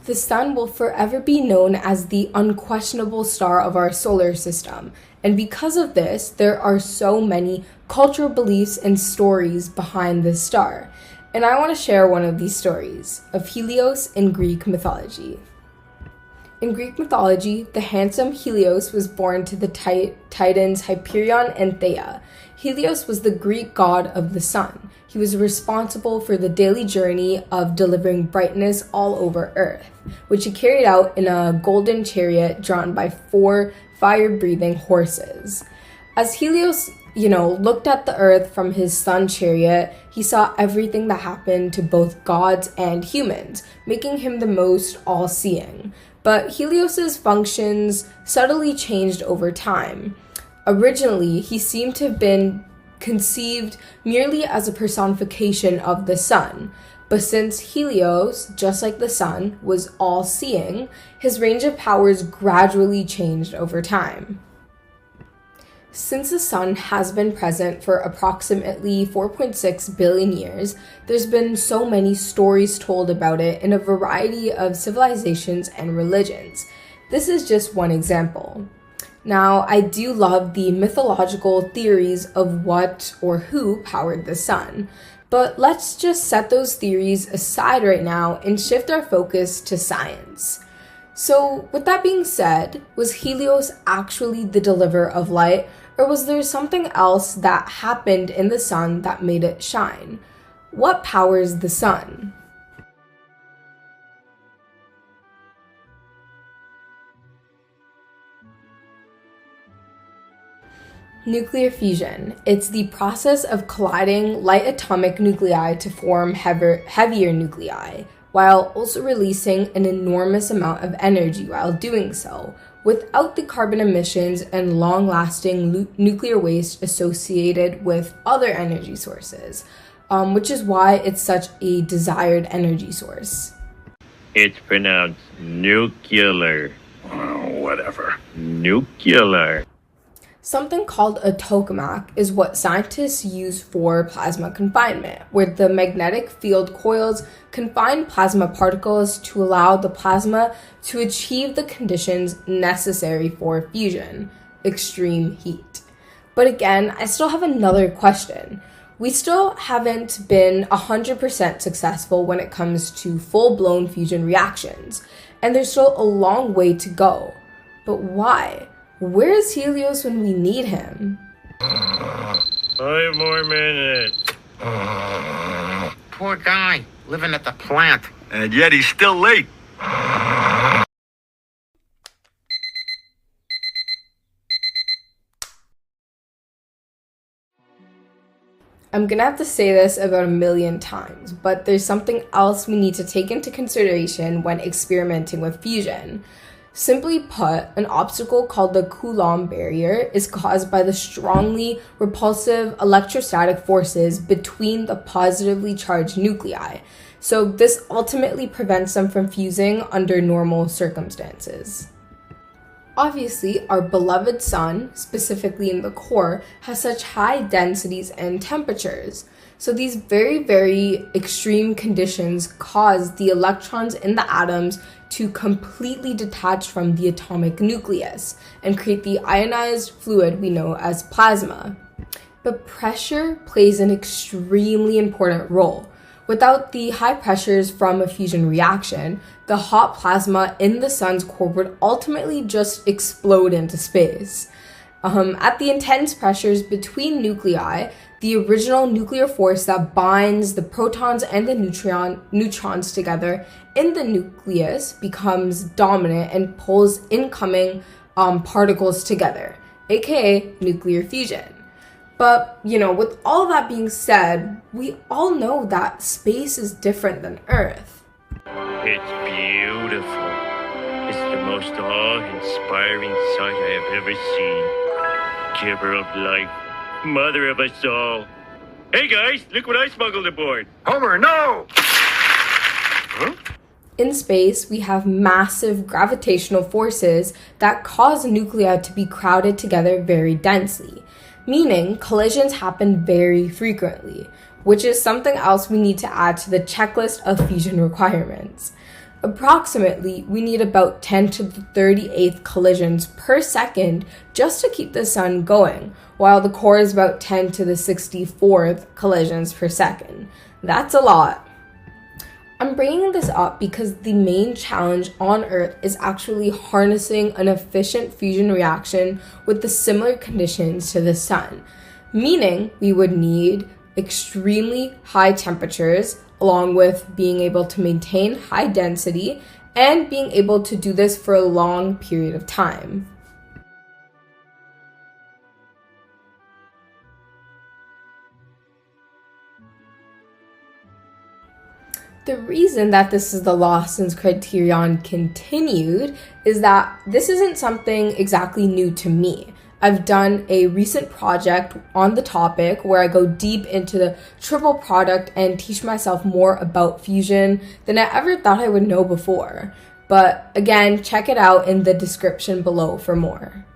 The sun will forever be known as the unquestionable star of our solar system, and because of this, there are so many cultural beliefs and stories behind this star. And I want to share one of these stories of Helios in Greek mythology. In Greek mythology, the handsome Helios was born to the Titans Hyperion and Theia. Helios was the Greek god of the sun. He was responsible for the daily journey of delivering brightness all over Earth, which he carried out in a golden chariot drawn by 4 fire-breathing horses. As Helios, looked at the Earth from his sun chariot, he saw everything that happened to both gods and humans, making him the most all-seeing. But Helios's functions subtly changed over time. Originally, he seemed to have been conceived merely as a personification of the sun, but since Helios, just like the sun, was all-seeing, his range of powers gradually changed over time. Since the sun has been present for approximately 4.6 billion years, there's been so many stories told about it in a variety of civilizations and religions. This is just one example. Now, I do love the mythological theories of what or who powered the sun, but let's just set those theories aside right now and shift our focus to science. So, with that being said, was Helios actually the deliverer of light, or was there something else that happened in the sun that made it shine? What powers the sun? Nuclear fusion. It's the process of colliding light atomic nuclei to form heavier nuclei, while also releasing an enormous amount of energy while doing so, without the carbon emissions and long-lasting nuclear waste associated with other energy sources, which is why it's such a desired energy source. It's pronounced nuclear. Whatever. Nuclear. Something called a tokamak is what scientists use for plasma confinement, where the magnetic field coils confine plasma particles to allow the plasma to achieve the conditions necessary for fusion, extreme heat. But again, I still have another question. We still haven't been 100% successful when it comes to full-blown fusion reactions, and there's still a long way to go. But why? Where is Helios when we need him? 5 more minutes. Poor guy, living at the plant. And yet he's still late. I'm gonna have to say this about 1,000,000 times, but there's something else we need to take into consideration when experimenting with fusion. Simply put, an obstacle called the Coulomb barrier is caused by the strongly repulsive electrostatic forces between the positively charged nuclei. So this ultimately prevents them from fusing under normal circumstances. Obviously, our beloved sun, specifically in the core, has such high densities and temperatures. So these very, very extreme conditions cause the electrons in the atoms to completely detach from the atomic nucleus and create the ionized fluid we know as plasma. But pressure plays an extremely important role. Without the high pressures from a fusion reaction, the hot plasma in the sun's core would ultimately just explode into space. At the intense pressures between nuclei, the original nuclear force that binds the protons and the neutrons together in the nucleus becomes dominant and pulls incoming particles together, aka nuclear fusion. But, with all that being said, we all know that space is different than Earth. It's beautiful. It's the most awe-inspiring sight I have ever seen. Giver of life, mother of us all. Hey guys, look what I smuggled aboard. Homer, no! In space, we have massive gravitational forces that cause nuclei to be crowded together very densely, meaning collisions happen very frequently, which is something else we need to add to the checklist of fusion requirements. Approximately, we need about 10 to the 38th collisions per second just to keep the sun going, while the core is about 10 to the 64th collisions per second. That's a lot. I'm bringing this up because the main challenge on Earth is actually harnessing an efficient fusion reaction with the similar conditions to the sun, meaning we would need extremely high temperatures, along with being able to maintain high density and being able to do this for a long period of time. The reason that this is the Lawson's Criterion continued is that this isn't something exactly new to me. I've done a recent project on the topic where I go deep into the triple product and teach myself more about fusion than I ever thought I would know before. But again, check it out in the description below for more.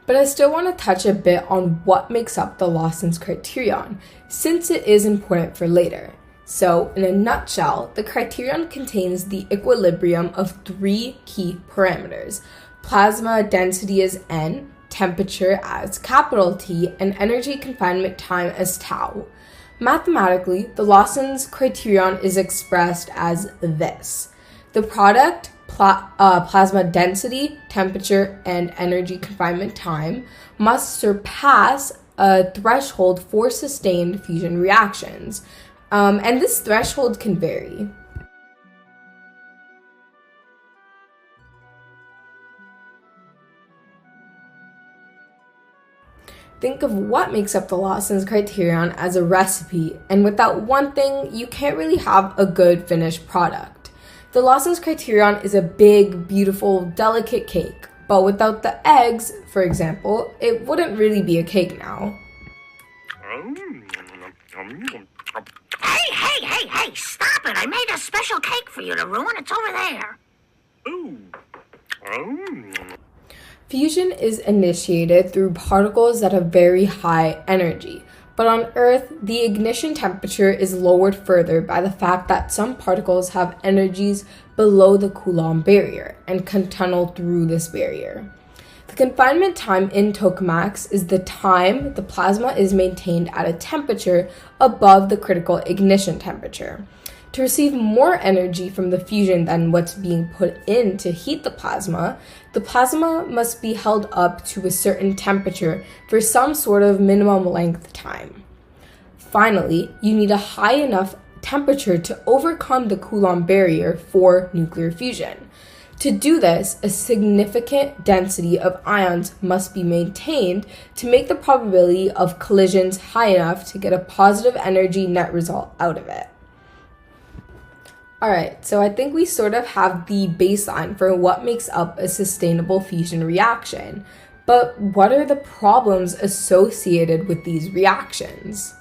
But I still want to touch a bit on what makes up the Lawson's Criterion, since it is important for later. So, in a nutshell, the criterion contains the equilibrium of three key parameters: plasma density as N, temperature as capital T, and energy confinement time as tau. Mathematically, the Lawson's criterion is expressed as this. The product, plasma density, temperature, and energy confinement time, must surpass a threshold for sustained fusion reactions. And this threshold can vary. Think of what makes up the Lawson's Criterion as a recipe, and without one thing, you can't really have a good finished product. The Lawson's Criterion is a big, beautiful, delicate cake, but without the eggs, for example, it wouldn't really be a cake now. Hey, stop it! I made a special cake for you to ruin. It's over there. Fusion is initiated through particles that have very high energy, but on Earth, the ignition temperature is lowered further by the fact that some particles have energies below the Coulomb barrier and can tunnel through this barrier. The confinement time in tokamaks is the time the plasma is maintained at a temperature above the critical ignition temperature. To receive more energy from the fusion than what's being put in to heat the plasma must be held up to a certain temperature for some sort of minimum length time. Finally, you need a high enough temperature to overcome the Coulomb barrier for nuclear fusion. To do this, a significant density of ions must be maintained to make the probability of collisions high enough to get a positive energy net result out of it. Alright, so I think we sort of have the baseline for what makes up a sustainable fusion reaction. But what are the problems associated with these reactions?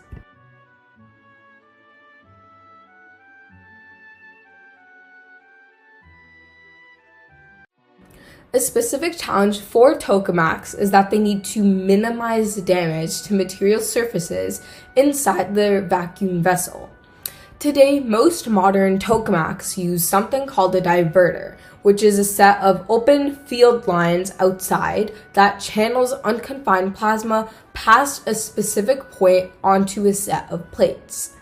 A specific challenge for tokamaks is that they need to minimize damage to material surfaces inside the vacuum vessel. Today, most modern tokamaks use something called a diverter, which is a set of open field lines outside that channels unconfined plasma past a specific point onto a set of plates.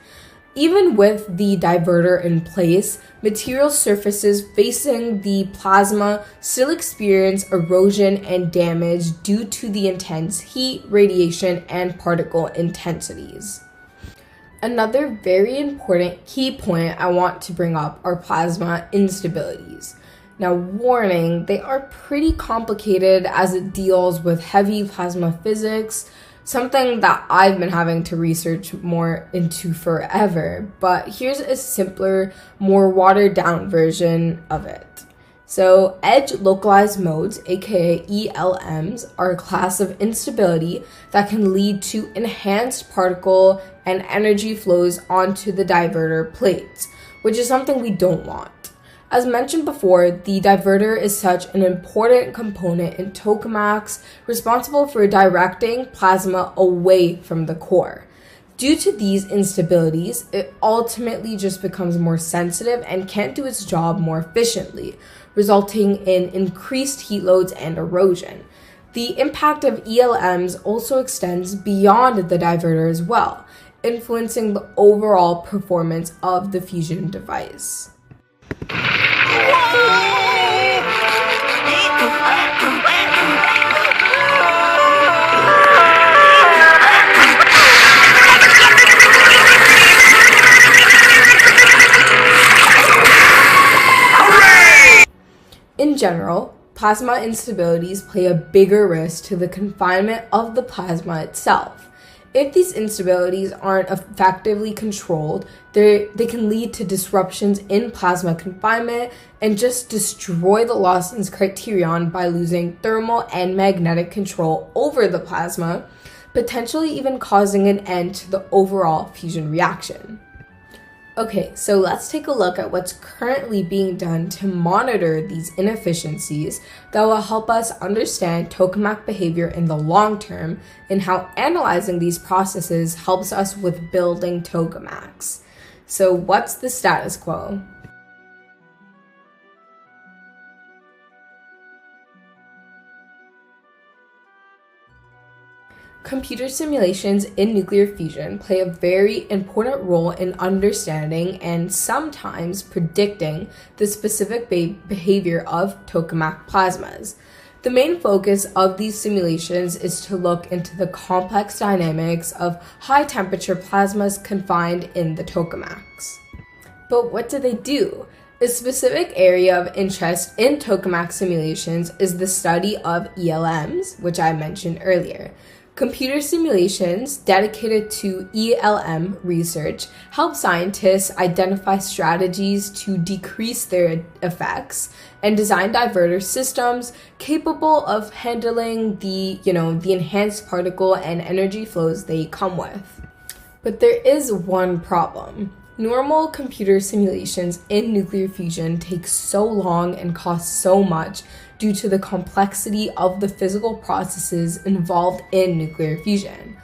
Even with the diverter in place, material surfaces facing the plasma still experience erosion and damage due to the intense heat, radiation, and particle intensities. Another very important key point I want to bring up are plasma instabilities. Now, warning, they are pretty complicated as it deals with heavy plasma physics, something that I've been having to research more into forever, but here's a simpler, more watered down version of it. So, edge localized modes, aka ELMs, are a class of instability that can lead to enhanced particle and energy flows onto the diverter plates, which is something we don't want. As mentioned before, the diverter is such an important component in tokamaks, responsible for directing plasma away from the core. Due to these instabilities, it ultimately just becomes more sensitive and can't do its job more efficiently, resulting in increased heat loads and erosion. The impact of ELMs also extends beyond the diverter as well, influencing the overall performance of the fusion device. In general, plasma instabilities play a bigger risk to the confinement of the plasma itself. If these instabilities aren't effectively controlled, they can lead to disruptions in plasma confinement and just destroy the Lawson's criterion by losing thermal and magnetic control over the plasma, potentially even causing an end to the overall fusion reaction. Okay, so let's take a look at what's currently being done to monitor these inefficiencies that will help us understand tokamak behavior in the long term and how analyzing these processes helps us with building tokamaks. So what's the status quo? Computer simulations in nuclear fusion play a very important role in understanding and sometimes predicting the specific behavior of tokamak plasmas. The main focus of these simulations is to look into the complex dynamics of high-temperature plasmas confined in the tokamaks. But what do? A specific area of interest in tokamak simulations is the study of ELMs, which I mentioned earlier. Computer simulations dedicated to ELM research help scientists identify strategies to decrease their effects and design diverter systems capable of handling the enhanced particle and energy flows they come with. But there is one problem. Normal computer simulations in nuclear fusion take so long and cost so much due to the complexity of the physical processes involved in nuclear fusion.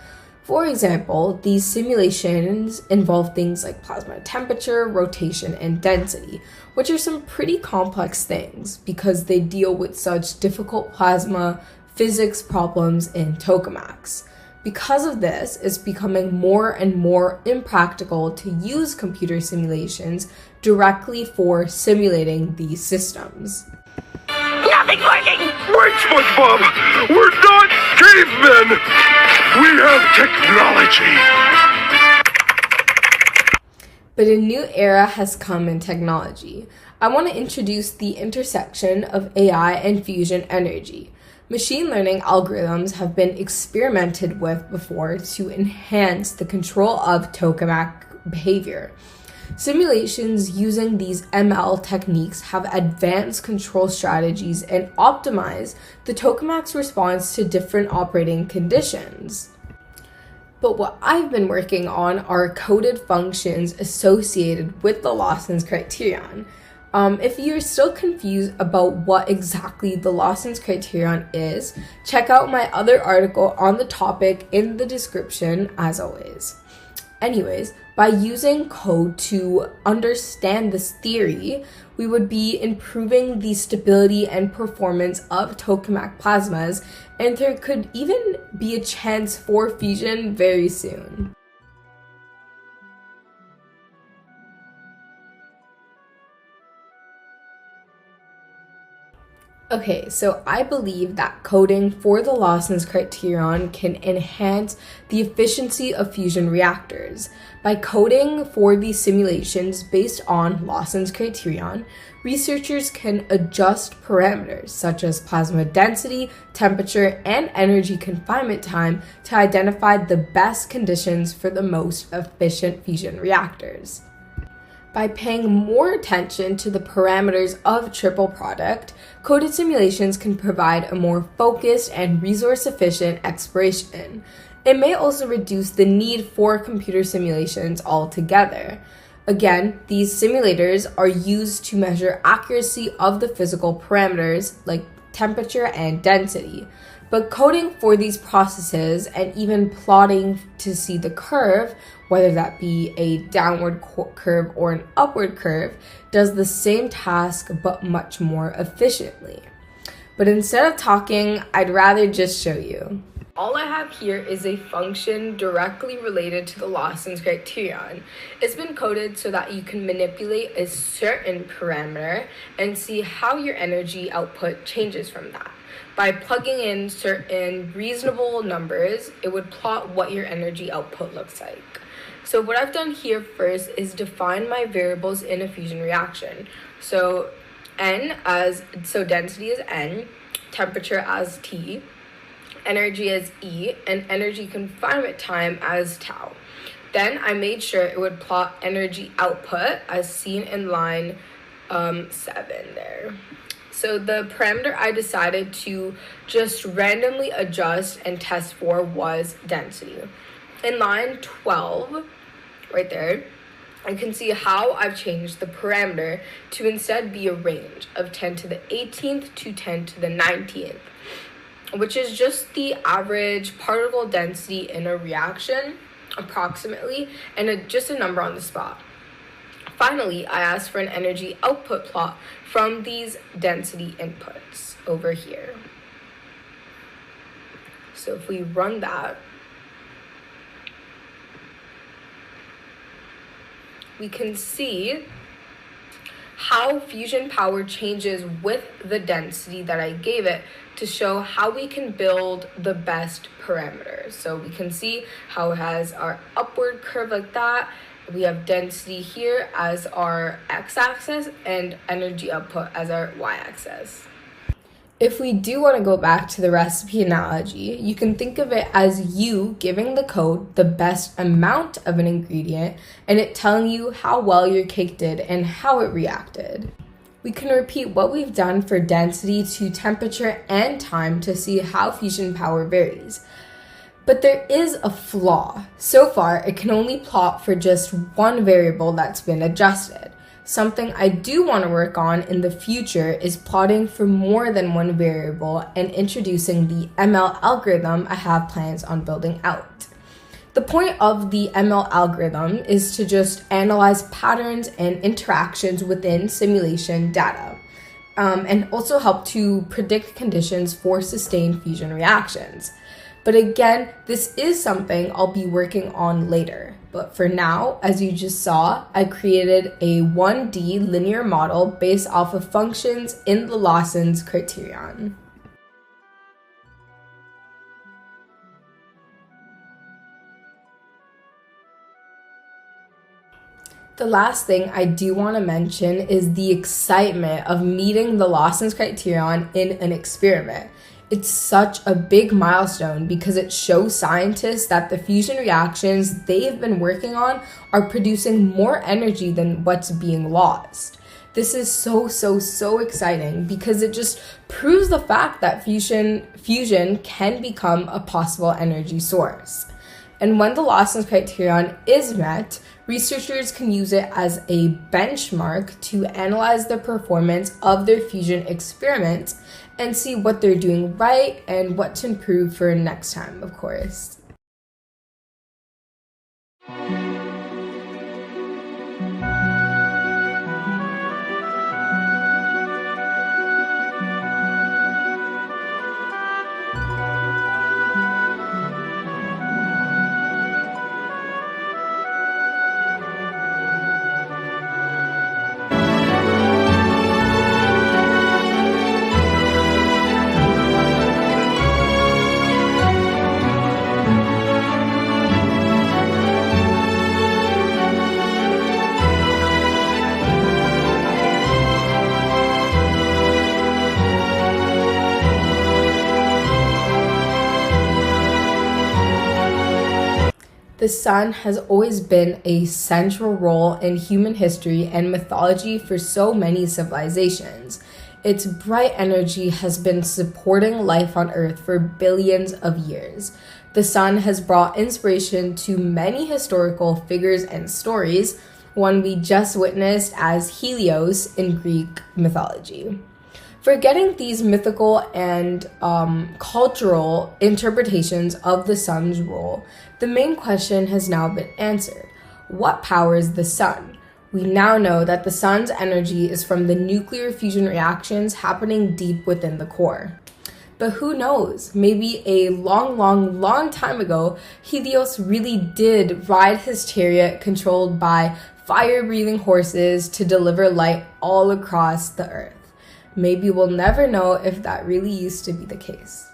For example, these simulations involve things like plasma temperature, rotation, and density, which are some pretty complex things because they deal with such difficult plasma physics problems in tokamaks. Because of this, it's becoming more and more impractical to use computer simulations directly for simulating these systems. Nothing working! Wait, SpongeBob! We're not cavemen! We have technology! But a new era has come in technology. I want to introduce the intersection of AI and fusion energy. Machine learning algorithms have been experimented with before to enhance the control of tokamak behavior. Simulations using these ML techniques have advanced control strategies and optimize the tokamak's response to different operating conditions. But what I've been working on are coded functions associated with the Lawson's criterion. If you're still confused about what exactly the Lawson's criterion is, check out my other article on the topic in the description as always. Anyways, by using code to understand this theory, we would be improving the stability and performance of tokamak plasmas, and there could even be a chance for fusion very soon. Okay, so I believe that coding for the Lawson's Criterion can enhance the efficiency of fusion reactors. By coding for these simulations based on Lawson's Criterion, researchers can adjust parameters such as plasma density, temperature, and energy confinement time to identify the best conditions for the most efficient fusion reactors. By paying more attention to the parameters of triple product, coded simulations can provide a more focused and resource-efficient exploration. It may also reduce the need for computer simulations altogether. Again, these simulators are used to measure accuracy of the physical parameters like temperature and density. But coding for these processes and even plotting to see the curve, whether that be a downward curve or an upward curve, does the same task but much more efficiently. But instead of talking, I'd rather just show you. All I have here is a function directly related to the Lawson's Criterion. It's been coded so that you can manipulate a certain parameter and see how your energy output changes from that. By plugging in certain reasonable numbers, it would plot what your energy output looks like. So what I've done here first is define my variables in a fusion reaction. So density is N, temperature as T, energy as E, and energy confinement time as tau. Then I made sure it would plot energy output as seen in line 7 there. So the parameter I decided to just randomly adjust and test for was density. In line 12, right there, I can see how I've changed the parameter to instead be a range of 10 to the 18th to 10 to the 19th, which is just the average particle density in a reaction, approximately, and just a number on the spot. Finally, I asked for an energy output plot from these density inputs over here. So if we run that, we can see how fusion power changes with the density that I gave it to show how we can build the best parameters. So we can see how it has our upward curve like that. We have density here as our x-axis and energy output as our y-axis. If we do want to go back to the recipe analogy, you can think of it as you giving the code the best amount of an ingredient and it telling you how well your cake did and how it reacted. We can repeat what we've done for density to temperature and time to see how fusion power varies. But there is a flaw. So far, it can only plot for just one variable that's been adjusted. Something I do want to work on in the future is plotting for more than one variable and introducing the ML algorithm I have plans on building out. The point of the ML algorithm is to just analyze patterns and interactions within simulation data, and also help to predict conditions for sustained fusion reactions. But again, this is something I'll be working on later. But for now, as you just saw, I created a 1D linear model based off of functions in the Lawson's Criterion. The last thing I do want to mention is the excitement of meeting the Lawson's Criterion in an experiment. It's such a big milestone because it shows scientists that the fusion reactions they've been working on are producing more energy than what's being lost. This is so exciting because it just proves the fact that fusion can become a possible energy source. And when the Lawson's Criterion is met, researchers can use it as a benchmark to analyze the performance of their fusion experiments and see what they're doing right and what to improve for next time, of course. The sun has always been a central role in human history and mythology for so many civilizations. Its bright energy has been supporting life on Earth for billions of years. The sun has brought inspiration to many historical figures and stories, one we just witnessed as Helios in Greek mythology. Forgetting these mythical and cultural interpretations of the sun's role, the main question has now been answered. What powers the sun? We now know that the sun's energy is from the nuclear fusion reactions happening deep within the core. But who knows? Maybe a long time ago, Helios really did ride his chariot controlled by fire-breathing horses to deliver light all across the earth. Maybe we'll never know if that really used to be the case.